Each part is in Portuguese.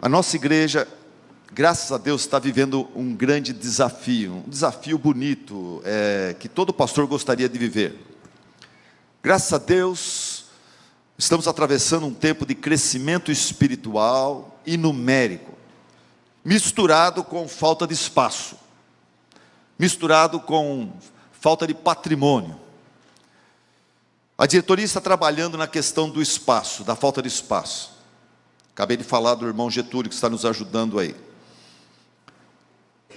A nossa igreja, graças a Deus, está vivendo um grande desafio, um desafio bonito, que todo pastor gostaria de viver. Graças a Deus, estamos atravessando um tempo de crescimento espiritual e numérico, misturado com falta de espaço, misturado com falta de patrimônio. A diretoria está trabalhando na questão do espaço, da falta de espaço. Acabei de falar do irmão Getúlio, que está nos ajudando aí.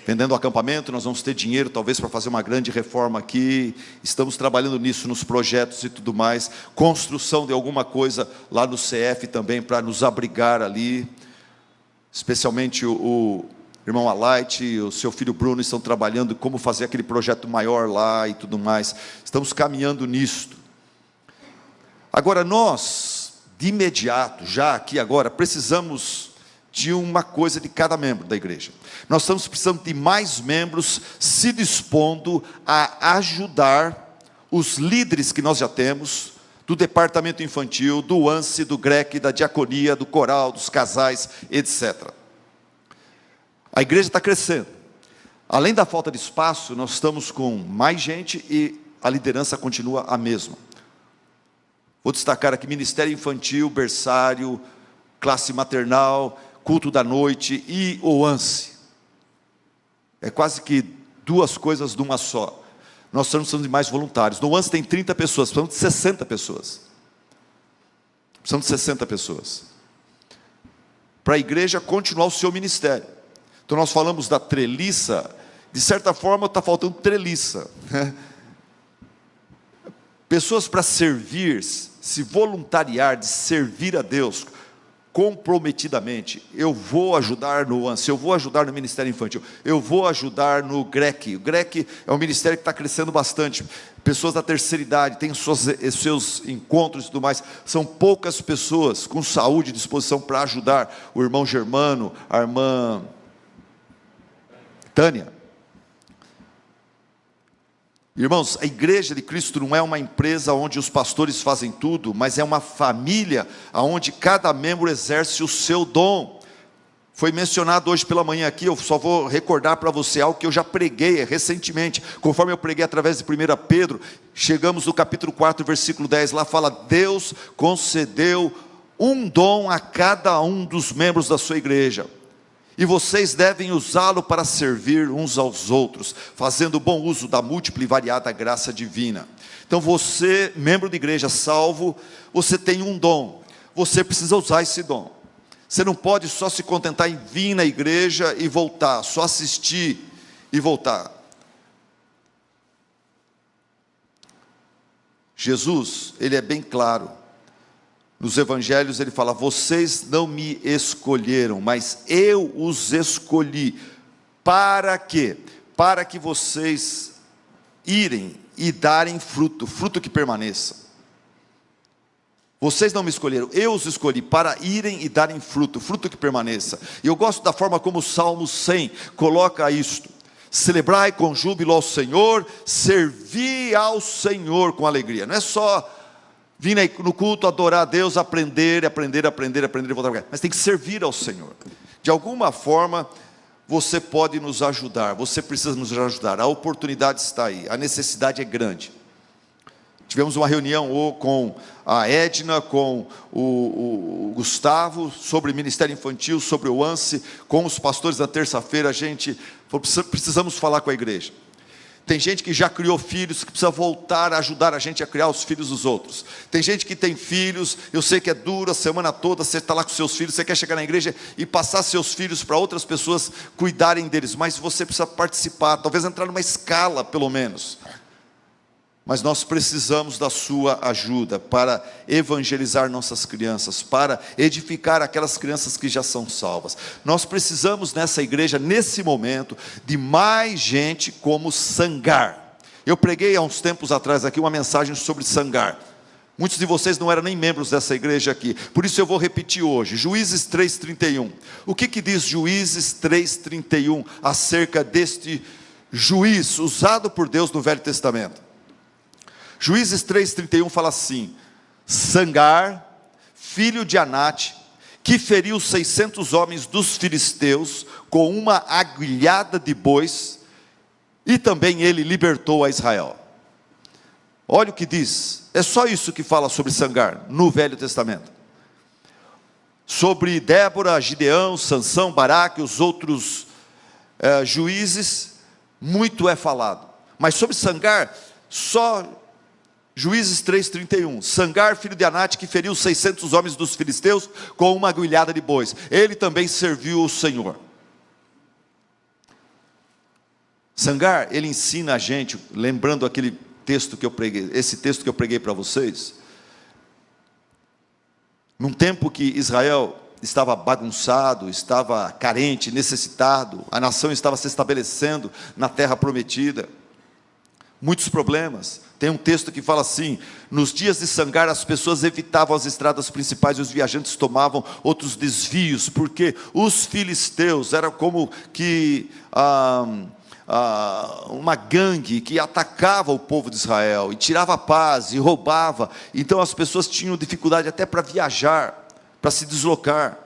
Vendendo o acampamento, nós vamos ter dinheiro, talvez, para fazer uma grande reforma aqui. Estamos trabalhando nisso, nos projetos e tudo mais. Construção de alguma coisa lá no CF também, para nos abrigar ali. Especialmente o irmão Alaite e o seu filho Bruno estão trabalhando como fazer aquele projeto maior lá e tudo mais. Estamos caminhando nisto. Agora, nós, de imediato, já aqui agora, precisamos de uma coisa de cada membro da igreja. Nós estamos precisando de mais membros se dispondo a ajudar os líderes que nós já temos, do departamento infantil, do ANSE, do GREC, da diaconia, do coral, dos casais, etc. A igreja está crescendo. Além da falta de espaço, nós estamos com mais gente e a liderança continua a mesma. Vou destacar aqui ministério infantil, berçário, classe maternal, culto da noite e o ANSE. É quase que duas coisas numa só. Nós estamos precisando de mais voluntários. No ANSE tem 30 pessoas, precisamos de 60 pessoas. Precisamos de 60 pessoas. Para a igreja continuar o seu ministério. Então nós falamos da treliça, de certa forma está faltando treliça. Pessoas para servir, se voluntariar, de servir a Deus comprometidamente. Eu vou ajudar no ANSE, eu vou ajudar no Ministério Infantil, eu vou ajudar no GREC. O GREC é um ministério que está crescendo bastante. Pessoas da terceira idade, têm seus encontros e tudo mais. São poucas pessoas com saúde e disposição para ajudar. O irmão Germano, a irmã Tânia. Irmãos, a igreja de Cristo não é uma empresa onde os pastores fazem tudo, mas é uma família onde cada membro exerce o seu dom. Foi mencionado hoje pela manhã aqui, eu só vou recordar para você algo que eu já preguei recentemente, conforme eu preguei através de 1 Pedro, chegamos no capítulo 4, versículo 10, lá fala: Deus concedeu um dom a cada um dos membros da sua igreja, e vocês devem usá-lo para servir uns aos outros, fazendo bom uso da múltipla e variada graça divina. Então você, membro de igreja salvo, você tem um dom, você precisa usar esse dom. Você não pode só se contentar em vir na igreja e voltar, só assistir e voltar. Jesus, ele é bem claro. Nos evangelhos ele fala: vocês não me escolheram, mas eu os escolhi. Para quê? Para que vocês irem e darem fruto, fruto que permaneça. Vocês não me escolheram, eu os escolhi para irem e darem fruto, fruto que permaneça. E eu gosto da forma como o Salmo 100 coloca isto: celebrai com júbilo ao Senhor, servi ao Senhor com alegria. Não é só vir no culto, adorar a Deus, aprender e voltar para cá. Mas tem que servir ao Senhor. De alguma forma, você pode nos ajudar, você precisa nos ajudar. A oportunidade está aí, a necessidade é grande. Tivemos uma reunião com a Edna, com o Gustavo, sobre ministério infantil, sobre o ANSE, com os pastores na terça-feira. A gente falou: precisamos falar com a igreja. Tem gente que já criou filhos, que precisa voltar a ajudar a gente a criar os filhos dos outros. Tem gente que tem filhos, eu sei que é duro, a semana toda você está lá com seus filhos, você quer chegar na igreja e passar seus filhos para outras pessoas cuidarem deles, mas você precisa participar, talvez entrar numa escala pelo menos. Mas nós precisamos da sua ajuda para evangelizar nossas crianças, para edificar aquelas crianças que já são salvas. Nós precisamos nessa igreja, nesse momento, de mais gente como Sangar. Eu preguei há uns tempos atrás aqui uma mensagem sobre Sangar. Muitos de vocês não eram nem membros dessa igreja aqui, por isso eu vou repetir hoje. Juízes 3:31. O que diz Juízes 3:31 acerca deste juiz usado por Deus no Velho Testamento? Juízes 3:31 fala assim: Sangar, filho de Anate, que feriu 600 homens dos filisteus com uma aguilhada de bois, e também ele libertou a Israel. Olha o que diz, é só isso que fala sobre Sangar no Velho Testamento. Sobre Débora, Gideão, Sansão, Baraque e os outros juízes, muito é falado. Mas sobre Sangar, só Juízes 3:31. Sangar, filho de Anate, que feriu 600 homens dos filisteus com uma aguilhada de bois. Ele também serviu o Senhor. Sangar, ele ensina a gente, lembrando aquele texto que eu preguei, esse texto que eu preguei para vocês, num tempo que Israel estava bagunçado, estava carente, necessitado, a nação estava se estabelecendo na terra prometida, muitos problemas. Tem um texto que fala assim: nos dias de Sangar as pessoas evitavam as estradas principais e os viajantes tomavam outros desvios, porque os filisteus eram como que uma gangue que atacava o povo de Israel, e tirava a paz, e roubava. Então as pessoas tinham dificuldade até para viajar, para se deslocar.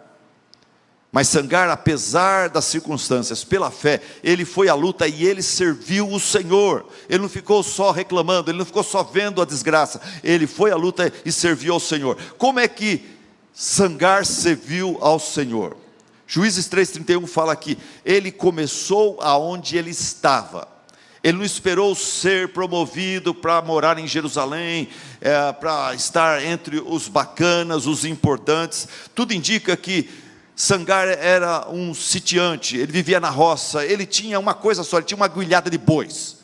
Mas Sangar, apesar das circunstâncias, pela fé, ele foi à luta e ele serviu o Senhor. Ele não ficou só reclamando, ele não ficou só vendo a desgraça, ele foi à luta e serviu ao Senhor. Como é que Sangar serviu ao Senhor? Juízes 3:31 fala que ele começou aonde ele estava. Ele não esperou ser promovido para morar em Jerusalém, para estar entre os bacanas, os importantes. Tudo indica que Sangar era um sitiante, ele vivia na roça, ele tinha uma coisa só, ele tinha uma aguilhada de bois.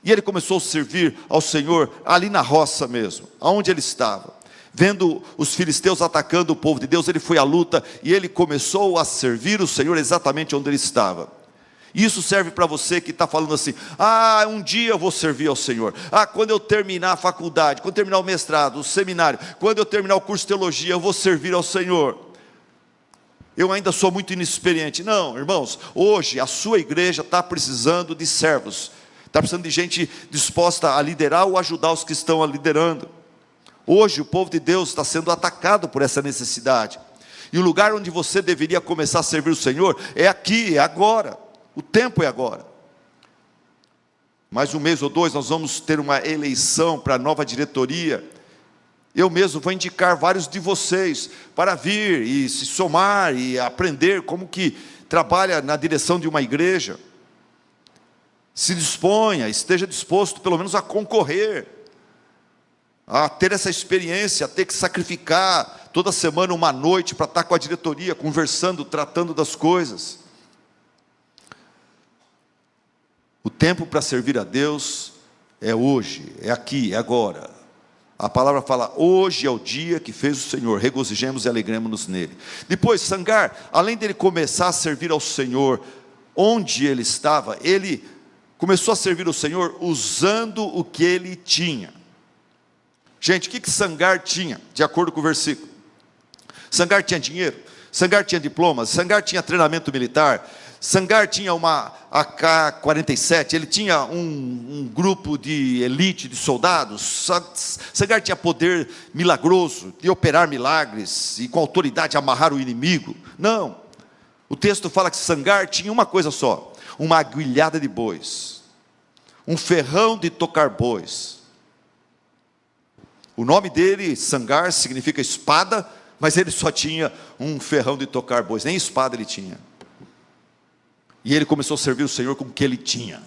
E ele começou a servir ao Senhor ali na roça mesmo, aonde ele estava. Vendo os filisteus atacando o povo de Deus, ele foi à luta e ele começou a servir o Senhor exatamente onde ele estava. Isso serve para você que está falando assim: um dia eu vou servir ao Senhor. Quando eu terminar a faculdade, quando eu terminar o mestrado, o seminário, quando eu terminar o curso de teologia, eu vou servir ao Senhor. Eu ainda sou muito inexperiente. Não, irmãos, hoje a sua igreja está precisando de servos, está precisando de gente disposta a liderar ou ajudar os que estão liderando. Hoje o povo de Deus está sendo atacado por essa necessidade, e o lugar onde você deveria começar a servir o Senhor é aqui, é agora, o tempo é agora. Mais um mês ou dois nós vamos ter uma eleição para a nova diretoria. Eu mesmo vou indicar vários de vocês para vir e se somar e aprender como que trabalha na direção de uma igreja. Se disponha, esteja disposto pelo menos a concorrer, a ter essa experiência, a ter que sacrificar toda semana uma noite para estar com a diretoria, conversando, tratando das coisas. O tempo para servir a Deus é hoje, é aqui, é agora. A palavra fala: hoje é o dia que fez o Senhor, regozijemos e alegremos-nos nele. Depois, Sangar, além dele começar a servir ao Senhor onde ele estava, ele começou a servir ao Senhor usando o que ele tinha. Gente, o que Sangar tinha, de acordo com o versículo? Sangar tinha dinheiro, Sangar tinha diplomas, Sangar tinha treinamento militar, Sangar tinha uma AK-47, ele tinha um grupo de elite de soldados. Sangar tinha poder milagroso de operar milagres e com autoridade amarrar o inimigo. Não, o texto fala que Sangar tinha uma coisa só: uma aguilhada de bois, um ferrão de tocar bois. O nome dele, Sangar, significa espada, mas ele só tinha um ferrão de tocar bois, nem espada ele tinha. E ele começou a servir o Senhor com o que ele tinha.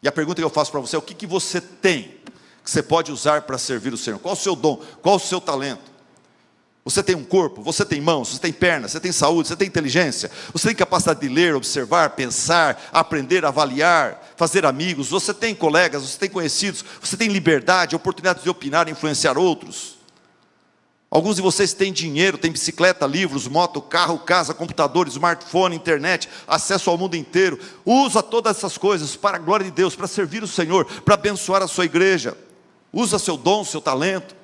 E a pergunta que eu faço para você é: o que você tem que você pode usar para servir o Senhor? Qual o seu dom? Qual o seu talento? Você tem um corpo, você tem mãos, você tem pernas, você tem saúde, você tem inteligência, você tem capacidade de ler, observar, pensar, aprender, avaliar, fazer amigos, você tem colegas, você tem conhecidos, você tem liberdade, oportunidade de opinar e influenciar outros. Alguns de vocês têm dinheiro, têm bicicleta, livros, moto, carro, casa, computador, smartphone, internet, acesso ao mundo inteiro. Usa todas essas coisas para a glória de Deus, para servir o Senhor, para abençoar a sua igreja. Usa seu dom, seu talento.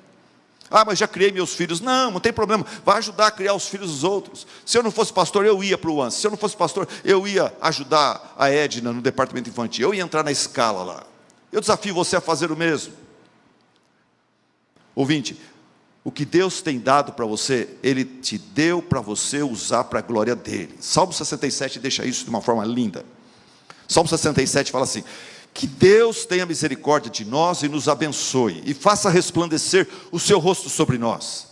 Mas já criei meus filhos. Não tem problema, vai ajudar a criar os filhos dos outros. Se eu não fosse pastor, eu ia para o ANS. Se eu não fosse pastor, eu ia ajudar a Edna no departamento infantil. Eu ia entrar na escala lá. Eu desafio você a fazer o mesmo. Ouvinte, O que Deus tem dado para você, Ele te deu para você usar para a glória dEle. Salmo 67 deixa isso de uma forma linda. Salmo 67 fala assim: que Deus tenha misericórdia de nós e nos abençoe, e faça resplandecer o seu rosto sobre nós,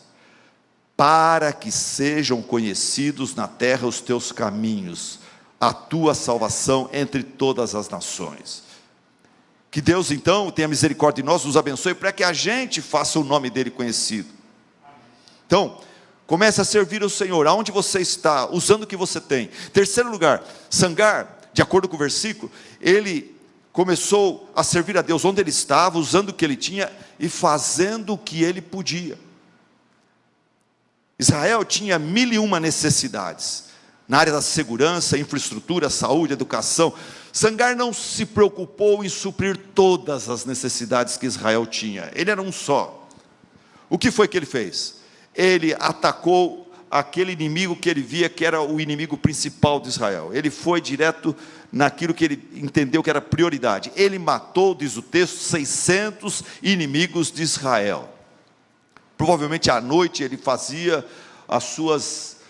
para que sejam conhecidos na terra os teus caminhos, a tua salvação entre todas as nações. Que Deus então tenha misericórdia de nós, nos abençoe, para que a gente faça o nome dEle conhecido. Então, comece a servir o Senhor, aonde você está, usando o que você tem. Terceiro lugar, Sangar, de acordo com o versículo, ele começou a servir a Deus onde ele estava, usando o que ele tinha e fazendo o que ele podia. Israel tinha 1001 necessidades, na área da segurança, infraestrutura, saúde, educação. Sangar não se preocupou em suprir todas as necessidades que Israel tinha, ele era um só. O que foi que ele fez? Ele atacou aquele inimigo que ele via que era o inimigo principal de Israel. Ele foi direto naquilo que ele entendeu que era prioridade. Ele matou, diz o texto, 600 inimigos de Israel. Provavelmente à noite ele fazia as suas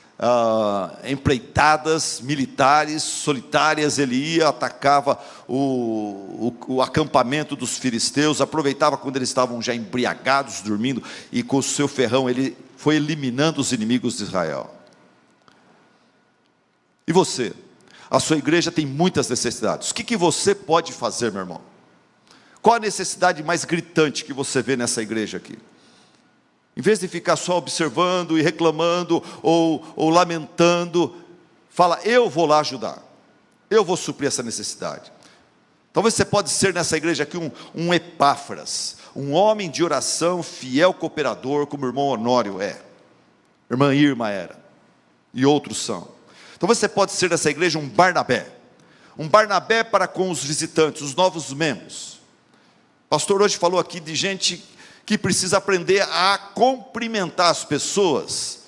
empreitadas militares solitárias. Ele ia, atacava o acampamento dos filisteus, aproveitava quando eles estavam já embriagados, dormindo, e com o seu ferrão ele foi eliminando os inimigos de Israel. E você? A sua igreja tem muitas necessidades. O que você pode fazer, meu irmão? Qual a necessidade mais gritante que você vê nessa igreja aqui? Em vez de ficar só observando e reclamando ou lamentando, fala: eu vou lá ajudar, eu vou suprir essa necessidade. Talvez você pode ser nessa igreja aqui um Epáfras, um homem de oração, fiel cooperador, como o irmão Honório é, irmã Irma era, e outros são. Talvez você pode ser nessa igreja um Barnabé para com os visitantes, os novos membros. O pastor hoje falou aqui de gente que precisa aprender a cumprimentar as pessoas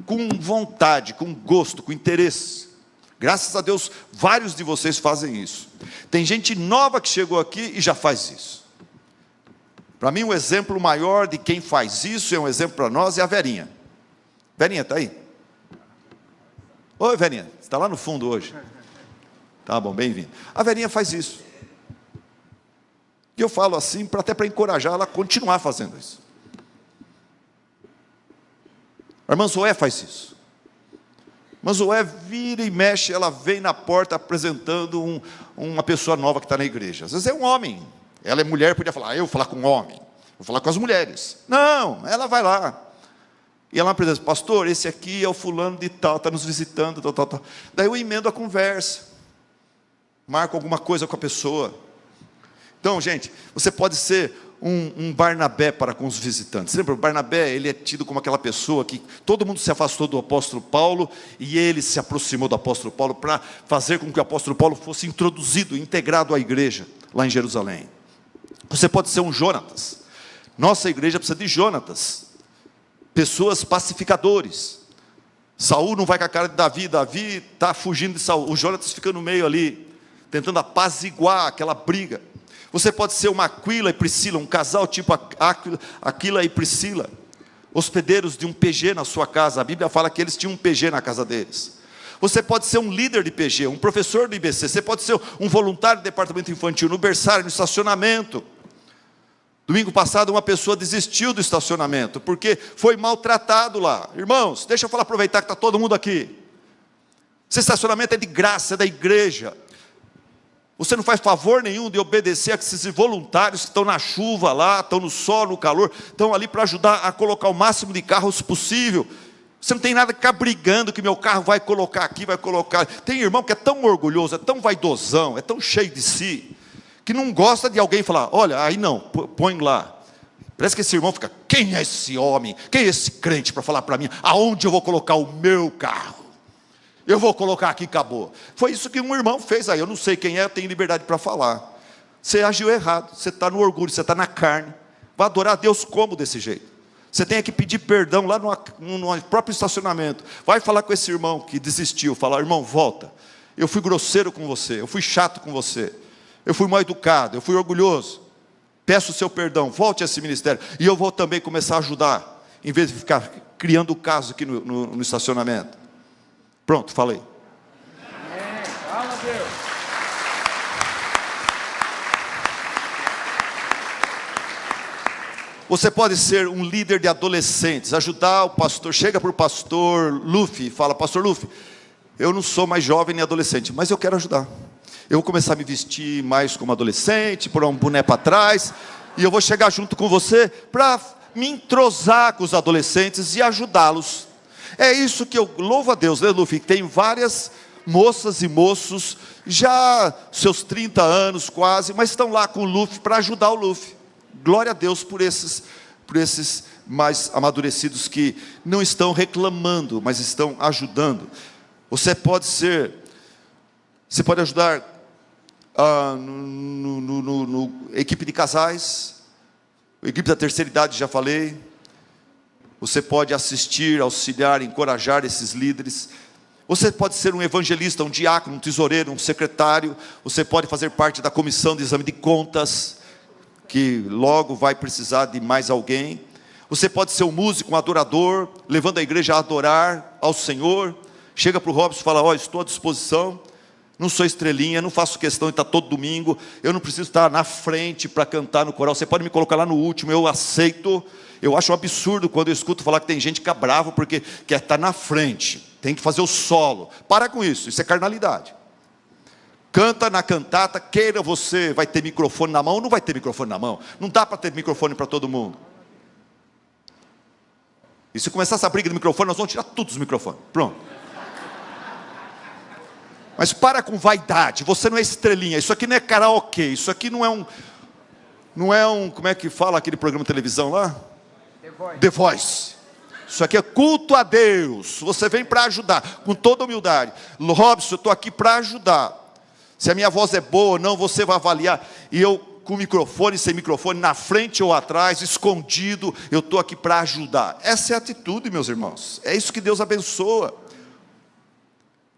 com vontade, com gosto, com interesse. Graças a Deus, vários de vocês fazem isso. Tem gente nova que chegou aqui e já faz isso. Para mim, um exemplo maior de quem faz isso, é um exemplo para nós, é a Verinha. Verinha, está aí? Oi, Verinha, você está lá no fundo hoje. Tá bom, bem-vindo. A Verinha faz isso. E eu falo assim, até para encorajar ela a continuar fazendo isso. A irmã Zoé faz isso. A irmã Zoé vira e mexe, ela vem na porta apresentando uma pessoa nova que está na igreja. Às vezes é um homem, ela é mulher, podia falar: eu vou falar com um homem, vou falar com as mulheres. Não, ela vai lá. E ela apresenta: pastor, esse aqui é o fulano de tal, está nos visitando, tal. Daí eu emendo a conversa, marco alguma coisa com a pessoa. Então, gente, você pode ser um Barnabé para com os visitantes. Lembra, o Barnabé, ele é tido como aquela pessoa que todo mundo se afastou do apóstolo Paulo, e ele se aproximou do apóstolo Paulo para fazer com que o apóstolo Paulo fosse introduzido, integrado à igreja, lá em Jerusalém. Você pode ser um Jonatas. Nossa igreja precisa de Jonatas, pessoas pacificadores. Saul não vai com a cara de Davi, Davi está fugindo de Saul, o Jonatas fica no meio ali, tentando apaziguar aquela briga. Você pode ser uma Aquila e Priscila, um casal tipo Aquila e Priscila, hospedeiros de um PG na sua casa. A Bíblia fala que eles tinham um PG na casa deles. Você pode ser um líder de PG, um professor do IBC, você pode ser um voluntário do departamento infantil, no berçário, no estacionamento. Domingo passado uma pessoa desistiu do estacionamento, porque foi maltratado lá. Irmãos, deixa eu aproveitar que está todo mundo aqui. Esse estacionamento é de graça, é da igreja. Você não faz favor nenhum de obedecer a esses voluntários que estão na chuva lá, estão no sol, no calor, estão ali para ajudar a colocar o máximo de carros possível. Você não tem nada que ficar brigando que meu carro vai colocar aqui, vai colocar. Tem irmão que é tão orgulhoso, é tão vaidosão, é tão cheio de si, que não gosta de alguém falar: olha, aí não, põe lá. Parece que esse irmão fica: quem é esse homem? Quem é esse crente para falar para mim aonde eu vou colocar o meu carro? Eu vou colocar aqui, acabou. Foi isso que um irmão fez aí, eu não sei quem é, eu tenho liberdade para falar. Você agiu errado, você está no orgulho, você está na carne. Vai adorar a Deus como desse jeito? Você tem que pedir perdão lá no próprio estacionamento. Vai falar com esse irmão que desistiu, falar: irmão, volta. Eu fui grosseiro com você, eu fui chato com você, eu fui mal educado, eu fui orgulhoso. Peço o seu perdão, volte a esse ministério, e eu vou também começar a ajudar. em vez de ficar criando caso aqui no estacionamento. Pronto, falei. Fala, Deus. Você pode ser um líder de adolescentes, ajudar o pastor, chega para o pastor Luffy e fala: pastor Luffy, eu não sou mais jovem nem adolescente, mas eu quero ajudar. Eu vou começar a me vestir mais como adolescente, pôr um boné para trás, e eu vou chegar junto com você para me entrosar com os adolescentes e ajudá-los. É isso que eu louvo a Deus, né, Luffy? Tem várias moças e moços, já seus 30 anos quase, mas estão lá com o Luffy para ajudar o Luffy. Glória a Deus por esses mais amadurecidos que não estão reclamando, mas estão ajudando. Você pode ajudar no equipe de casais, equipe da terceira idade, já falei. Você pode assistir, auxiliar, encorajar esses líderes. Você pode ser um evangelista, um diácono, um tesoureiro, um secretário. Você pode fazer parte da comissão de exame de contas, que logo vai precisar de mais alguém. Você pode ser um músico, um adorador, levando a igreja a adorar ao Senhor. Chega para o Robson e fala: estou à disposição, não sou estrelinha, não faço questão de estar todo domingo, eu não preciso estar na frente para cantar no coral, você pode me colocar lá no último, eu aceito. Eu acho um absurdo quando eu escuto falar que tem gente que fica bravo porque quer estar na frente, tem que fazer o solo. Para com isso é carnalidade. Canta na cantata, queira você, vai ter microfone na mão ou não vai ter microfone na mão? Não dá para ter microfone para todo mundo. E se começar essa briga de microfone, nós vamos tirar todos os microfones. Pronto. Mas para com vaidade, você não é estrelinha, isso aqui não é karaokê, isso aqui não é um, como é que fala aquele programa de televisão lá? The Voice. Isso aqui é culto a Deus, você vem para ajudar, com toda humildade. Robson, eu estou aqui para ajudar. Se a minha voz é boa ou não, você vai avaliar. E eu, com microfone, sem microfone, na frente ou atrás, escondido, eu estou aqui para ajudar. Essa é a atitude, meus irmãos. É isso que Deus abençoa.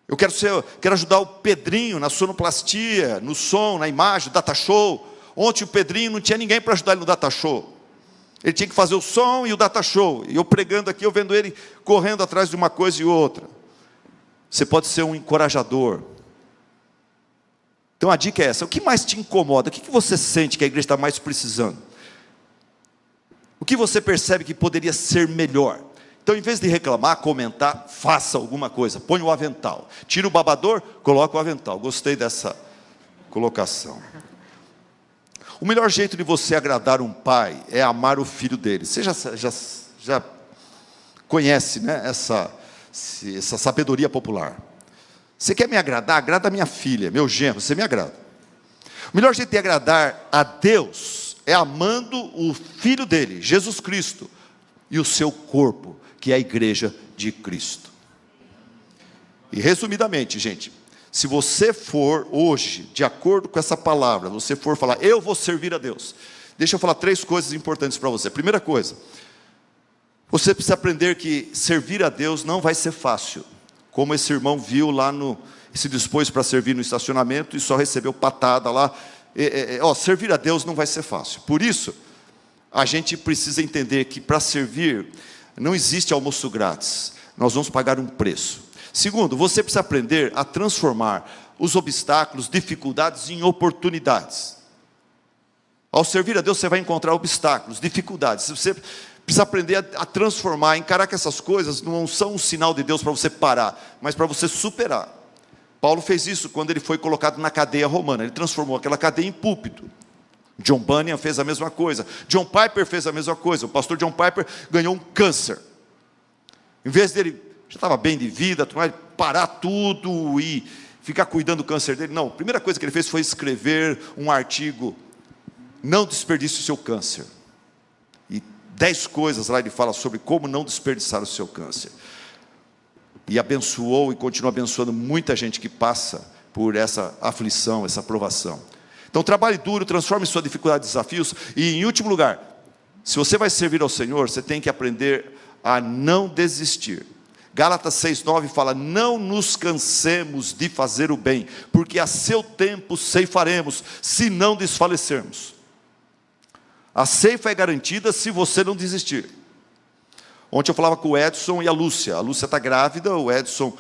Eu quero ajudar o Pedrinho na sonoplastia, no som, na imagem, no data show. Ontem o Pedrinho não tinha ninguém para ajudar ele no data show. Ele tinha que fazer o som e o data show. E eu pregando aqui, eu vendo ele correndo atrás de uma coisa e outra. Você pode ser um encorajador. Então a dica é essa: o que mais te incomoda? O que você sente que a igreja está mais precisando? O que você percebe que poderia ser melhor? Então, em vez de reclamar, comentar, faça alguma coisa. Põe o avental. Tira o babador, coloca o avental. Gostei dessa colocação. O melhor jeito de você agradar um pai é amar o filho dele. Você já conhece, né, essa sabedoria popular. Você quer me agradar? Agrada a minha filha, meu genro, você me agrada. O melhor jeito de agradar a Deus é amando o Filho dele, Jesus Cristo, e o seu corpo, que é a igreja de Cristo. E resumidamente, gente, se você for hoje, de acordo com essa palavra, você for falar: eu vou servir a Deus. Deixa eu falar 3 coisas importantes para você. Primeira coisa, você precisa aprender que servir a Deus não vai ser fácil. Como esse irmão viu lá se dispôs para servir no estacionamento e só recebeu patada lá. Servir a Deus não vai ser fácil. Por isso, a gente precisa entender que para servir, não existe almoço grátis. Nós vamos pagar um preço. Segundo, você precisa aprender a transformar os obstáculos, dificuldades em oportunidades. Ao servir a Deus, você vai encontrar obstáculos, dificuldades. Você precisa aprender a transformar, encarar que essas coisas não são um sinal de Deus para você parar, mas para você superar. Paulo fez isso quando ele foi colocado na cadeia romana. Ele transformou aquela cadeia em púlpito. John Bunyan fez a mesma coisa. John Piper fez a mesma coisa. O pastor John Piper ganhou um câncer. Em vez dele, já estava bem de vida, parar tudo e ficar cuidando do câncer dele. Não, a primeira coisa que ele fez foi escrever um artigo: não desperdice o seu câncer. E 10 coisas lá ele fala sobre como não desperdiçar o seu câncer. E abençoou e continua abençoando muita gente que passa por essa aflição, essa provação. Então trabalhe duro, transforme sua dificuldade em desafios. E em último lugar, se você vai servir ao Senhor, você tem que aprender a não desistir. Gálatas 6,9 fala: não nos cansemos de fazer o bem, porque a seu tempo ceifaremos, se não desfalecermos. A ceifa é garantida se você não desistir. Ontem eu falava com o Edson e a Lúcia. A Lúcia está grávida, o Edson,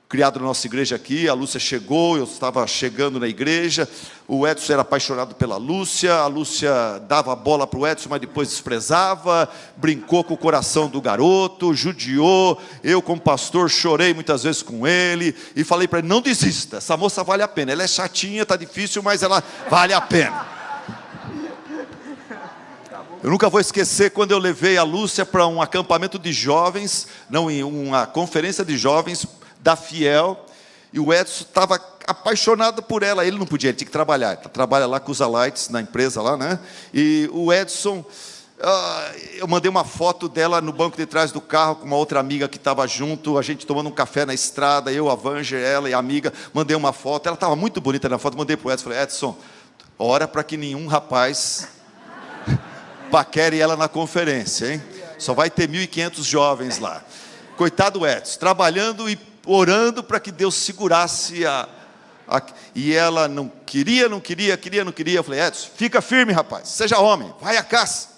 criado na nossa igreja aqui, a Lúcia chegou, eu estava chegando na igreja, o Edson era apaixonado pela Lúcia, a Lúcia dava a bola para o Edson, mas depois desprezava, brincou com o coração do garoto, judiou, eu como pastor chorei muitas vezes com ele, e falei para ele, não desista, essa moça vale a pena, ela é chatinha, está difícil, mas ela vale a pena. Eu nunca vou esquecer quando eu levei a Lúcia para um acampamento de jovens, não, em uma conferência de jovens da Fiel, e o Edson estava apaixonado por ela, ele não podia, ele tinha que trabalhar, ele trabalha lá com os Alights, na empresa lá, né? E o Edson, eu mandei uma foto dela no banco de trás do carro, com uma outra amiga que estava junto, a gente tomando um café na estrada, eu, a Vanger, ela e a amiga, mandei uma foto, ela estava muito bonita na foto, mandei para o Edson, falei, Edson, ora para que nenhum rapaz paquere ela na conferência, hein? Só vai ter 1.500 jovens lá. Coitado do Edson, trabalhando e orando para que Deus segurasse e ela não queria. Eu falei, Edson, fica firme, rapaz, seja homem, vai à caça.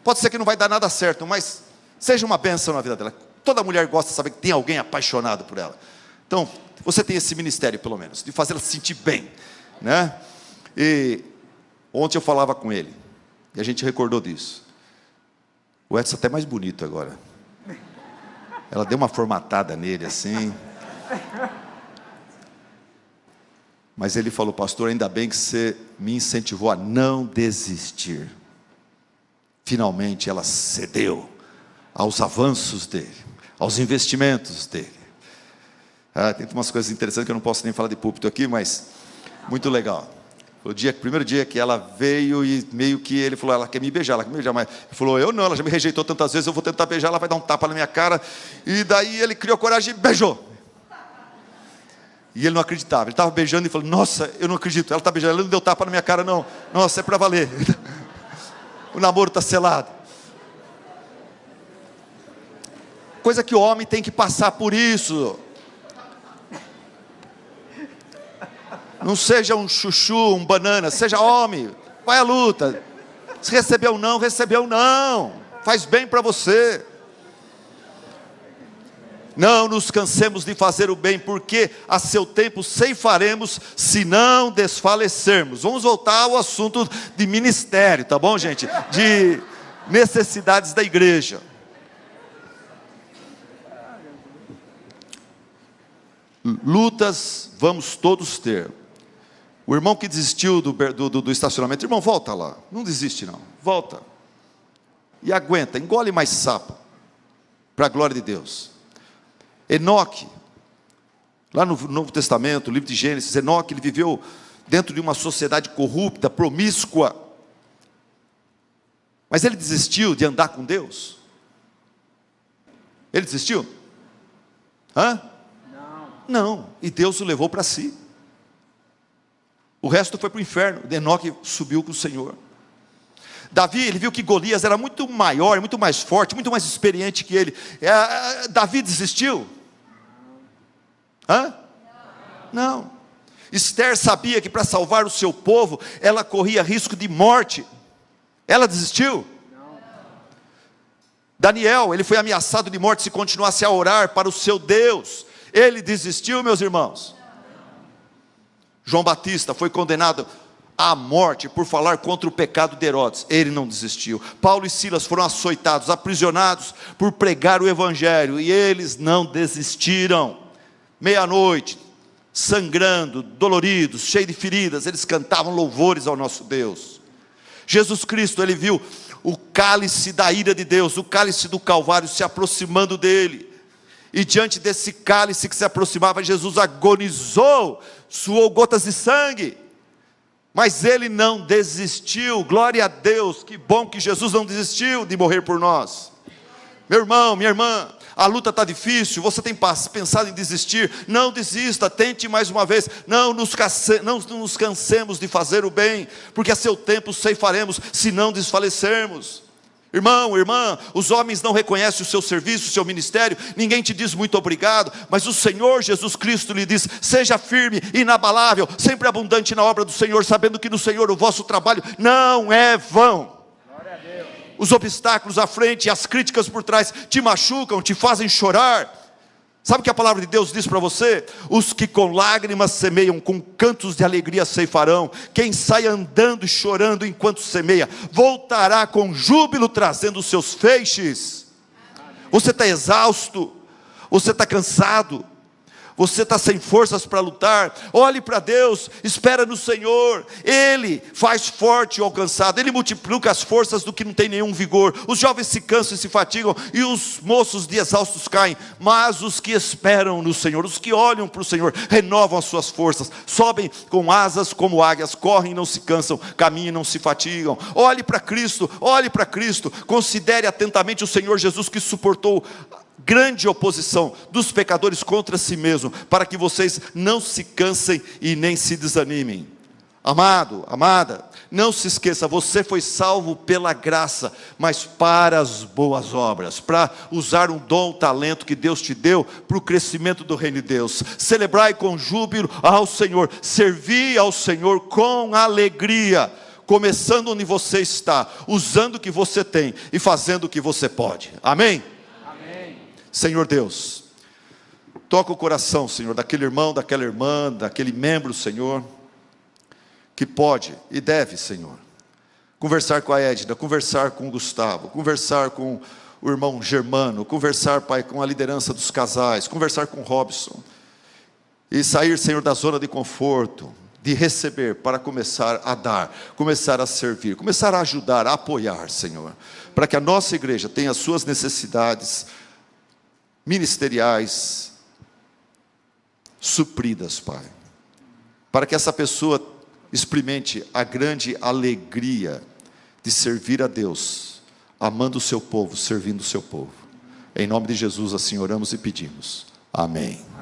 Pode ser que não vai dar nada certo, mas seja uma bênção na vida dela. Toda mulher gosta de saber que tem alguém apaixonado por ela. Então, você tem esse ministério, pelo menos, de fazer ela se sentir bem, né? E ontem eu falava com ele, e a gente recordou disso. O Edson até mais bonito agora. Ela deu uma formatada nele assim. Mas ele falou, pastor, ainda bem que você me incentivou a não desistir. Finalmente ela cedeu aos avanços dele, aos investimentos dele. Tem umas coisas interessantes que eu não posso nem falar de púlpito aqui, mas muito legal. O primeiro dia que ela veio e meio que ele falou, ela quer me beijar, mas ele falou, eu não, ela já me rejeitou tantas vezes, eu vou tentar beijar, ela vai dar um tapa na minha cara. E daí ele criou coragem e beijou. E ele não acreditava, ele estava beijando e falou, nossa, eu não acredito, ela está beijando, ela não deu tapa na minha cara não, nossa, é para valer. O namoro está selado. Coisa que o homem tem que passar por isso. Não seja um chuchu, um banana, seja homem, vai à luta. Se recebeu não, recebeu não. Faz bem para você. Não nos cansemos de fazer o bem, porque a seu tempo ceifaremos, se não desfalecermos. Vamos voltar ao assunto de ministério, tá bom, gente? De necessidades da igreja. Lutas vamos todos ter. O irmão que desistiu do estacionamento, irmão, volta lá, não desiste não, volta, e aguenta, engole mais sapo, para a glória de Deus. Enoque, lá no Novo Testamento, livro de Gênesis, Enoque, ele viveu dentro de uma sociedade corrupta, promíscua, mas ele desistiu de andar com Deus? Ele desistiu? Não, e Deus o levou para si. O resto foi para o inferno. Enoque subiu com o Senhor. Davi, ele viu que Golias era muito maior, muito mais forte, muito mais experiente que ele. Davi desistiu? Não. Esther sabia que para salvar o seu povo, ela corria risco de morte. Ela desistiu? Não. Daniel, ele foi ameaçado de morte se continuasse a orar para o seu Deus. Ele desistiu, meus irmãos? João Batista foi condenado à morte por falar contra o pecado de Herodes. Ele não desistiu. Paulo e Silas foram açoitados, aprisionados por pregar o evangelho, e eles não desistiram. Meia-noite, sangrando, doloridos, cheios de feridas, eles cantavam louvores ao nosso Deus. Jesus Cristo, ele viu o cálice da ira de Deus, o cálice do Calvário se aproximando dele. E diante desse cálice que se aproximava, Jesus agonizou, suou gotas de sangue, mas ele não desistiu. Glória a Deus, que bom que Jesus não desistiu de morrer por nós. Meu irmão, minha irmã, a luta está difícil, você tem pensado em desistir? Não desista, tente mais uma vez. Não nos cansemos de fazer o bem, porque a seu tempo ceifaremos, se não desfalecermos. Irmão, irmã, os homens não reconhecem o seu serviço, o seu ministério, ninguém te diz muito obrigado, mas o Senhor Jesus Cristo lhe diz, seja firme, inabalável, sempre abundante na obra do Senhor, sabendo que no Senhor o vosso trabalho não é vão. Glória a Deus. os obstáculos à frente e as críticas por trás te machucam, te fazem chorar. Sabe o que a palavra de Deus diz para você? Os que com lágrimas semeiam, com cantos de alegria ceifarão. Quem sai andando e chorando enquanto semeia, voltará com júbilo trazendo os seus feixes. Você está exausto, você está cansado, você está sem forças para lutar. Olhe para Deus, espera no Senhor. Ele faz forte o alcançado, Ele multiplica as forças do que não tem nenhum vigor. Os jovens se cansam e se fatigam, e os moços de exaustos caem. Mas os que esperam no Senhor, os que olham para o Senhor, renovam as suas forças, sobem com asas como águias, correm e não se cansam, caminham e não se fatigam. Olhe para Cristo, considere atentamente o Senhor Jesus, que suportou grande oposição dos pecadores contra si mesmo, para que vocês não se cansem e nem se desanimem. Amado, amada, não se esqueça, você foi salvo pela graça, mas para as boas obras, para usar um dom, um talento que Deus te deu, para o crescimento do reino de Deus. Celebrai com júbilo ao Senhor, servi ao Senhor com alegria, começando onde você está, usando o que você tem e fazendo o que você pode. Amém? Senhor Deus, toca o coração, Senhor, daquele irmão, daquela irmã, daquele membro, Senhor, que pode e deve, Senhor, conversar com a Edna, conversar com o Gustavo, conversar com o irmão Germano, conversar, Pai, com a liderança dos casais, conversar com o Robson, e sair, Senhor, da zona de conforto, de receber, para começar a dar, começar a servir, começar a ajudar, a apoiar, Senhor, para que a nossa igreja tenha as suas necessidades ministeriais supridas, Pai, para que essa pessoa experimente a grande alegria de servir a Deus, amando o seu povo, servindo o seu povo. Em nome de Jesus assim oramos e pedimos. Amém.